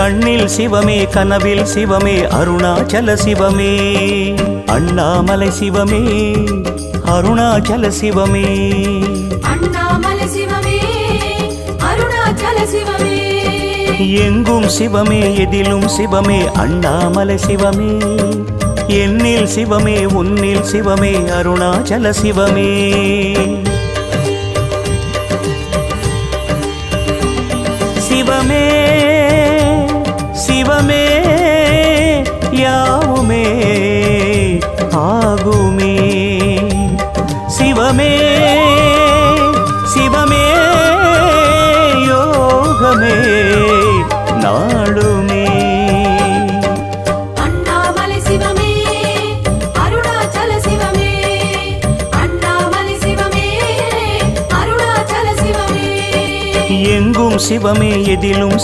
கண்ணில் சிவமே கனவில் சிவமே அருணாச்சல சிவமே அண்ணாமலை சிவமே அருணாச்சல சிவமே அண்ணாமலை சிவமே அருணாச்சல சிவமே எங்கும் சிவமே எதிலும் சிவமே அண்ணாமலை சிவமே என்னில் சிவமே உன்னில் சிவமே அருணாச்சல சிவமே சிவமே சிவமே யாவுமே ஆகுமே சிவமே சிவமே யோகமே நாளுமே அண்ணாமலை சிவமே அருணாச்சல சிவமே அண்ணாமலை சிவமே அருணாச்சல சிவமே எங்கும் சிவமே எதிலும்